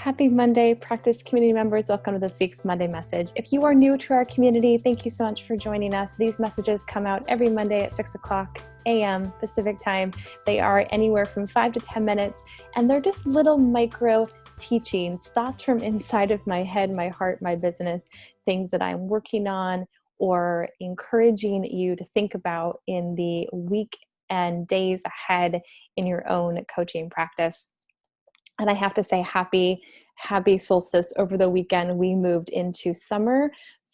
Happy Monday, Practice community members. Welcome to this week's Monday message. If you are new to our community, thank you so much for joining us. These messages come out every Monday at 6 o'clock a.m. Pacific time. They are anywhere from 5 to 10 minutes, and they're just little micro teachings, thoughts from inside of my head, my heart, my business, things that I'm working on or encouraging you to think about in the week and days ahead in your own coaching practice. And I have to say, happy solstice. Over the weekend, we moved into summer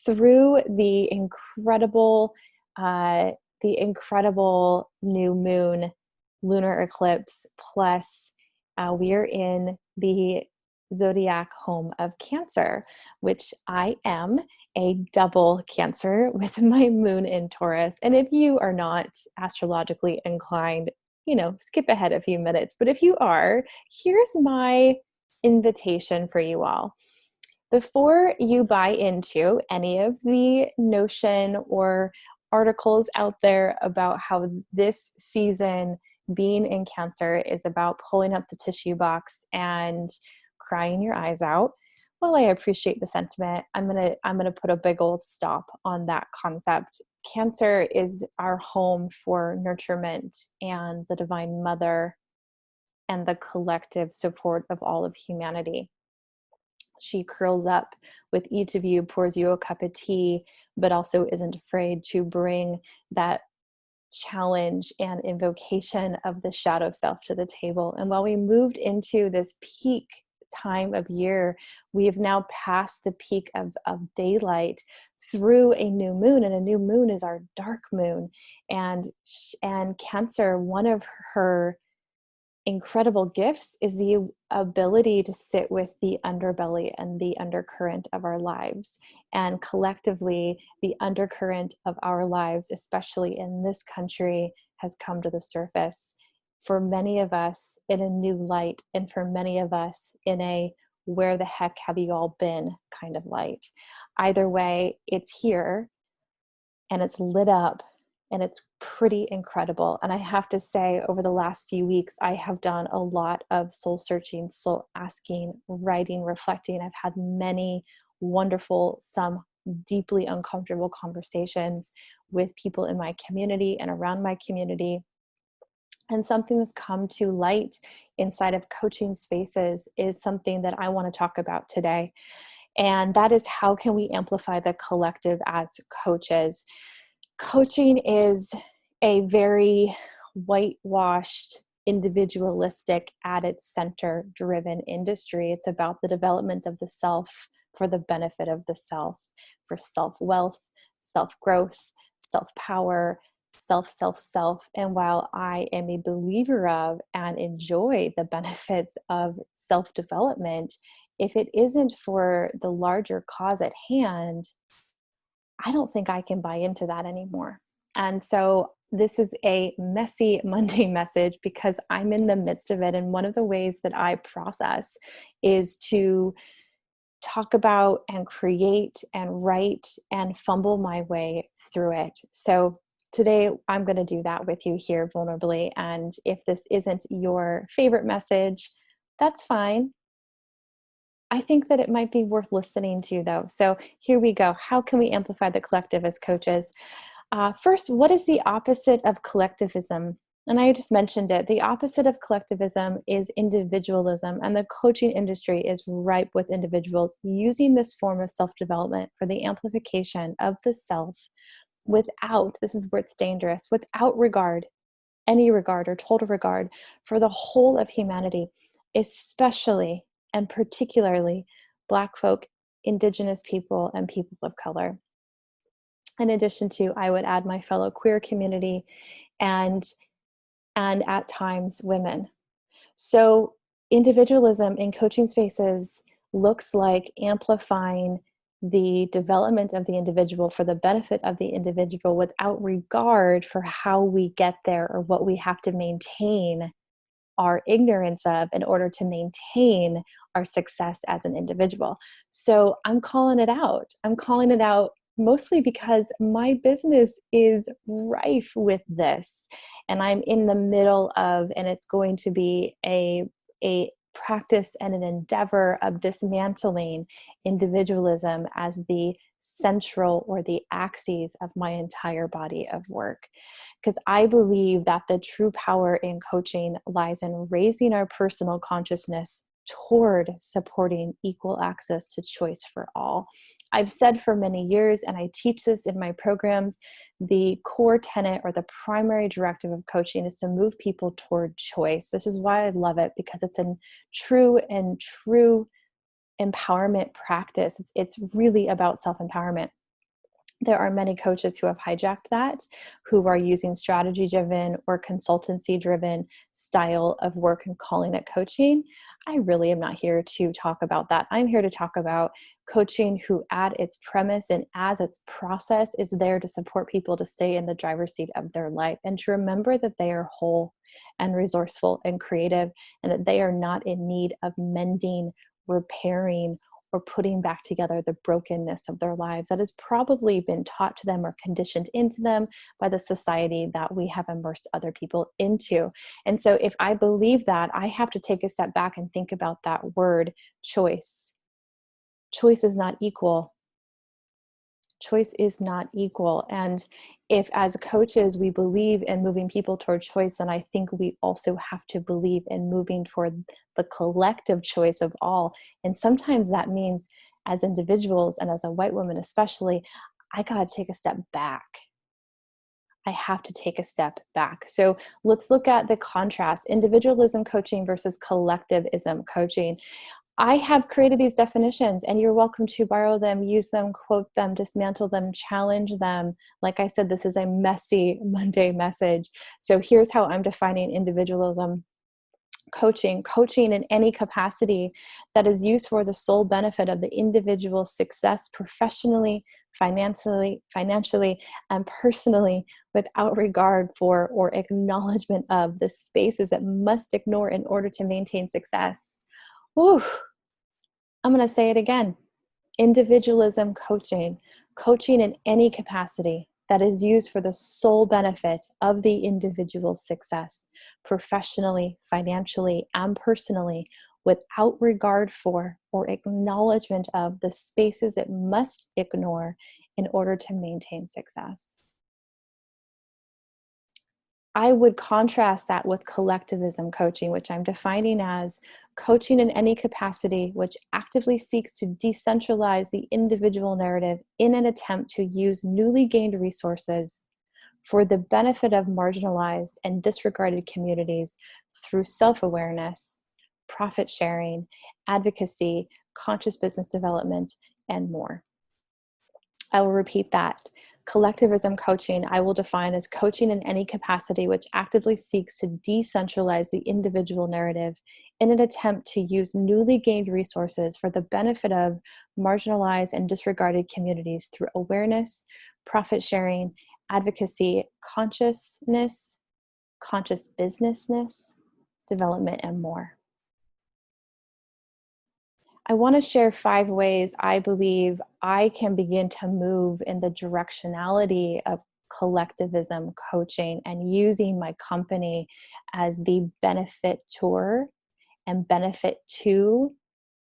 through the incredible new moon lunar eclipse. Plus, we are in the zodiac home of Cancer, which I am a double Cancer with my moon in Taurus. And if you are not astrologically inclined, skip ahead a few minutes. But if you are, here's my invitation for you all. Before you buy into any of the notion or articles out there about how this season being in Cancer is about pulling up the tissue box and crying your eyes out, while I appreciate the sentiment, I'm gonna put a big old stop on that concept. Cancer is our home for nurturement and the Divine Mother and the collective support of all of humanity. She curls up with each of you, pours you a cup of tea, but also isn't afraid to bring that challenge and invocation of the shadow self to the table. And while we moved into this peak time of year, we have now passed the peak of daylight through a new moon, and a new moon is our dark moon. And Cancer, one of her incredible gifts is the ability to sit with the underbelly and the undercurrent of our lives. And collectively, the undercurrent of our lives, especially in this country, has come to the surface. For many of us in a new light, and for many of us in a where the heck have you all been kind of light. Either way, it's here and it's lit up and it's pretty incredible. And I have to say, over the last few weeks, I have done a lot of soul searching, soul asking, writing, reflecting. I've had many wonderful, some deeply uncomfortable conversations with people in my community and around my community. And something that's come to light inside of coaching spaces is something that I want to talk about today. And that is, how can we amplify the collective as coaches? Coaching is a very whitewashed, individualistic, at its center driven industry. It's about the development of the self for the benefit of the self, for self-wealth, self-growth, self-power, self. And while I am a believer of and enjoy the benefits of self-development, if it isn't for the larger cause at hand, I don't think I can buy into that anymore. And so this is a messy Monday message because I'm in the midst of it. And one of the ways that I process is to talk about and create and write and fumble my way through it. So today, I'm going to do that with you here vulnerably. And if this isn't your favorite message, that's fine. I think that it might be worth listening to, though. So here we go. How can we amplify the collective as coaches? First, what is the opposite of collectivism? And I just mentioned it. The opposite of collectivism is individualism. And the coaching industry is ripe with individuals using this form of self-development for the amplification of the self without, this is where it's dangerous, without regard, any regard or total regard for the whole of humanity, especially and particularly Black folk, Indigenous people, and people of color. In addition to, I would add my fellow queer community and at times women. So individualism in coaching spaces looks like amplifying the development of the individual for the benefit of the individual without regard for how we get there or what we have to maintain our ignorance of in order to maintain our success as an individual. So I'm calling it out. I'm calling it out mostly because my business is rife with this, and I'm in the middle of, and it's going to be a practice and an endeavor of dismantling individualism as the central or the axis of my entire body of work. Because I believe that the true power in coaching lies in raising our personal consciousness toward supporting equal access to choice for all. I've said for many years, and I teach this in my programs, the core tenet or the primary directive of coaching is to move people toward choice. This is why I love it, because it's a true empowerment practice. It's really about self-empowerment. There are many coaches who have hijacked that, who are using strategy-driven or consultancy-driven style of work and calling it coaching. I really am not here to talk about that. I'm here to talk about coaching who at its premise and as its process is there to support people to stay in the driver's seat of their life and to remember that they are whole and resourceful and creative and that they are not in need of mending, repairing, or putting back together the brokenness of their lives that has probably been taught to them or conditioned into them by the society that we have immersed other people into. And so if I believe that, I have to take a step back and think about that word choice. Choice is not equal. Choice is not equal. And if as coaches we believe in moving people toward choice, then I think we also have to believe in moving toward the collective choice of all. And sometimes that means as individuals and as a white woman especially, I got to take a step back. I have to take a step back. So let's look at the contrast, individualism coaching versus collectivism coaching. I have created these definitions and you're welcome to borrow them, use them, quote them, dismantle them, challenge them. Like I said, this is a messy Monday message. So here's how I'm defining individualism coaching. Coaching in any capacity that is used for the sole benefit of the individual's success professionally, financially, and personally without regard for or acknowledgement of the spaces that must ignore in order to maintain success. Whew. I'm going to say it again. Individualism coaching, coaching in any capacity that is used for the sole benefit of the individual's success, professionally, financially, and personally, without regard for or acknowledgement of the spaces it must ignore in order to maintain success. I would contrast that with collectivism coaching, which I'm defining as coaching in any capacity which actively seeks to decentralize the individual narrative in an attempt to use newly gained resources for the benefit of marginalized and disregarded communities through self-awareness, profit sharing, advocacy, conscious business development, and more. I will repeat that. Collectivism coaching, I will define as coaching in any capacity which actively seeks to decentralize the individual narrative in an attempt to use newly gained resources for the benefit of marginalized and disregarded communities through awareness, profit sharing, advocacy, consciousness, conscious businessness, development, and more. I want to share 5 ways I believe I can begin to move in the directionality of collectivism coaching and using my company as the benefitor and benefit to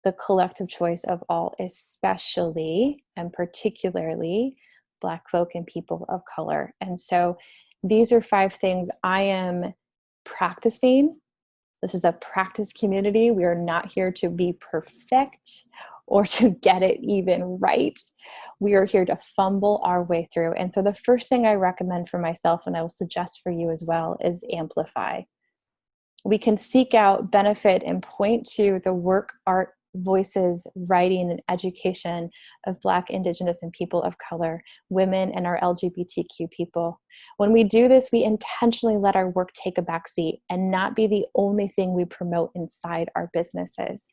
the collective choice of all, especially and particularly Black folk and people of color. And so these are 5 things I am practicing. This is a practice community. We are not here to be perfect or to get it even right. We are here to fumble our way through. And so the first thing I recommend for myself, and I will suggest for you as well, is Amplify. We can seek out, benefit, and point to the work, art, voices, writing, and education of Black, Indigenous, and people of color, women, and our LGBTQ people. When we do this, we intentionally let our work take a backseat and not be the only thing we promote inside our businesses.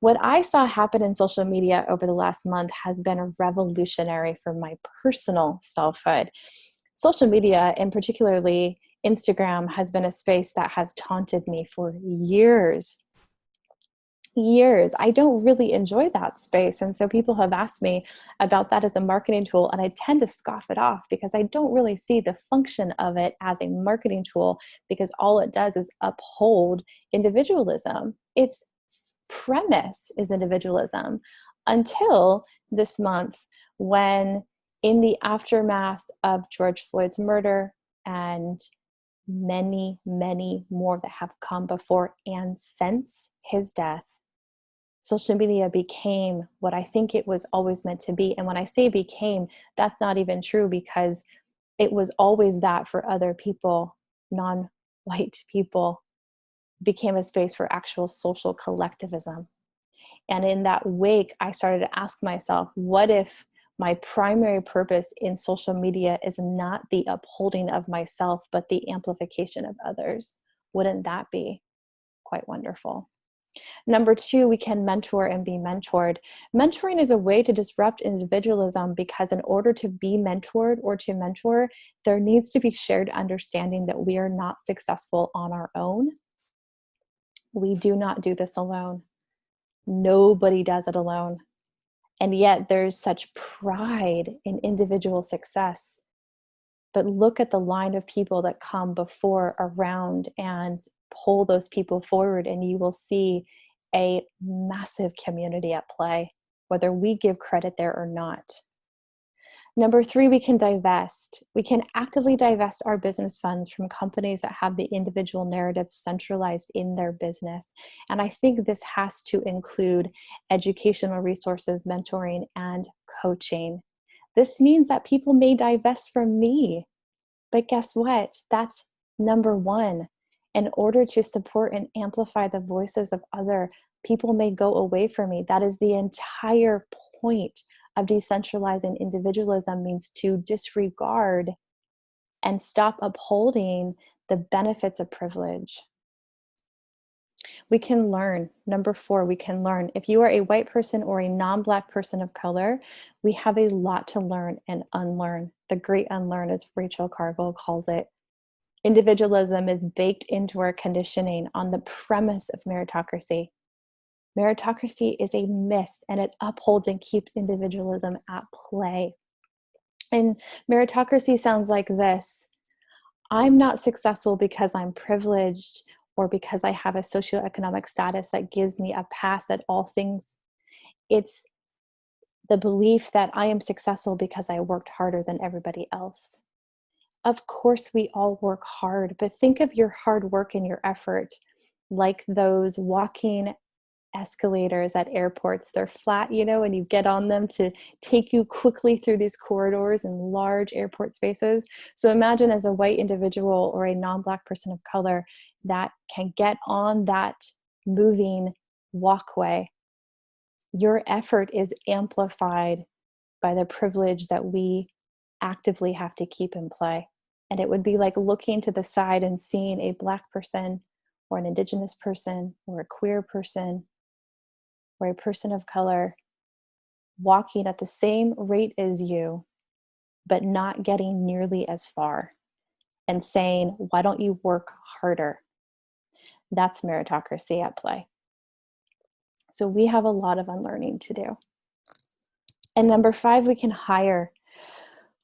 What I saw happen in social media over the last month has been revolutionary for my personal selfhood. Social media, and particularly Instagram, has been a space that has taunted me for years. I don't really enjoy that space. And so people have asked me about that as a marketing tool, and I tend to scoff it off because I don't really see the function of it as a marketing tool, because all it does is uphold individualism. It's premise is individualism until this month, when in the aftermath of George Floyd's murder and many, many more that have come before and since his death, social media became what I think it was always meant to be. And when I say became, that's not even true, because it was always that for other people, non-white people. Became a space for actual social collectivism. And in that wake, I started to ask myself, what if my primary purpose in social media is not the upholding of myself, but the amplification of others? Wouldn't that be quite wonderful? Number two, we can mentor and be mentored. Mentoring is a way to disrupt individualism, because in order to be mentored or to mentor, there needs to be shared understanding that we are not successful on our own. We do not do this alone. Nobody does it alone. And yet there's such pride in individual success. But look at the line of people that come before, around, and pull those people forward, and you will see a massive community at play, whether we give credit there or not. Number three, we can divest. We can actively divest our business funds from companies that have the individual narrative centralized in their business. And I think this has to include educational resources, mentoring, and coaching. This means that people may divest from me. But guess what? That's number one. In order to support and amplify the voices of other people may go away from me. That is the entire point of decentralizing individualism, means to disregard and stop upholding the benefits of privilege. We can learn. Number four, we can learn. If you are a white person or a non-Black person of color, we have a lot to learn and unlearn. The great unlearn, as Rachel Cargill calls it. Individualism is baked into our conditioning on the premise of meritocracy. Meritocracy is a myth, and it upholds and keeps individualism at play. And meritocracy sounds like this: I'm not successful because I'm privileged or because I have a socioeconomic status that gives me a pass at all things. It's the belief that I am successful because I worked harder than everybody else. Of course, we all work hard, but think of your hard work and your effort like those walking escalators at airports. They're flat, and you get on them to take you quickly through these corridors in large airport spaces. So imagine, as a white individual or a non-Black person of color that can get on that moving walkway, your effort is amplified by the privilege that we actively have to keep in play. And it would be like looking to the side and seeing a Black person or an Indigenous person or a queer person or a person of color walking at the same rate as you, but not getting nearly as far, and saying, why don't you work harder? That's meritocracy at play. So we have a lot of unlearning to do. And number five, we can hire.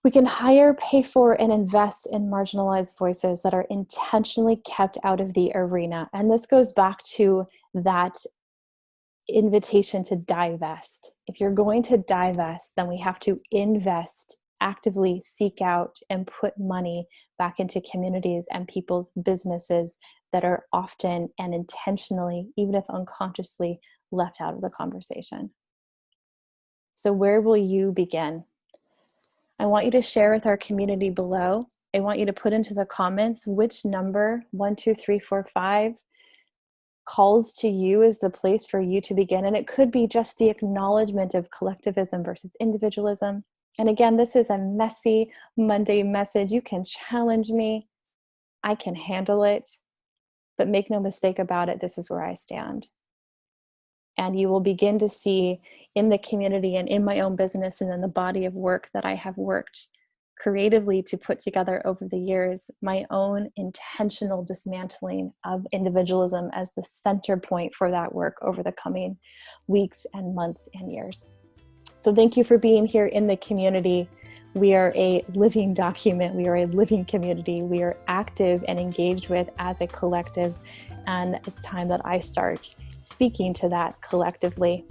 We can hire, pay for, and invest in marginalized voices that are intentionally kept out of the arena. And this goes back to that invitation to divest. If you're going to divest, then we have to invest, actively seek out, and put money back into communities and people's businesses that are often and intentionally, even if unconsciously, left out of the conversation. So where will you begin? I want you to share with our community below. I want you to put into the comments which number, 1, 2, 3, 4, 5, calls to you as the place for you to begin. And it could be just the acknowledgement of collectivism versus individualism. And again, this is a messy Monday message. You can challenge me. I can handle it. But make no mistake about it, this is where I stand. And you will begin to see in the community and in my own business and in the body of work that I have worked creatively to put together over the years, my own intentional dismantling of individualism as the center point for that work over the coming weeks and months and years. So thank you for being here in the community. We are a living document. We are a living community. We are active and engaged with as a collective. And it's time that I start speaking to that collectively.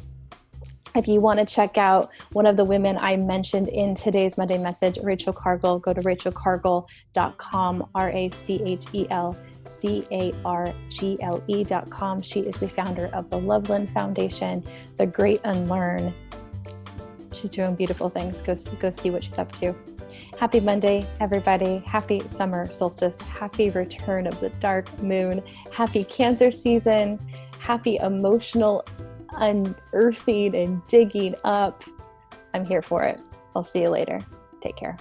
If you want to check out one of the women I mentioned in today's Monday message, Rachel Cargill, go to rachelcargle.com, RACHELCARGLE.com. She is the founder of the Loveland Foundation, The Great Unlearn. She's doing beautiful things. Go see what she's up to. Happy Monday, everybody. Happy summer solstice. Happy return of the dark moon. Happy Cancer season. Happy emotional unearthing and digging up. I'm here for it. I'll see you later. Take care.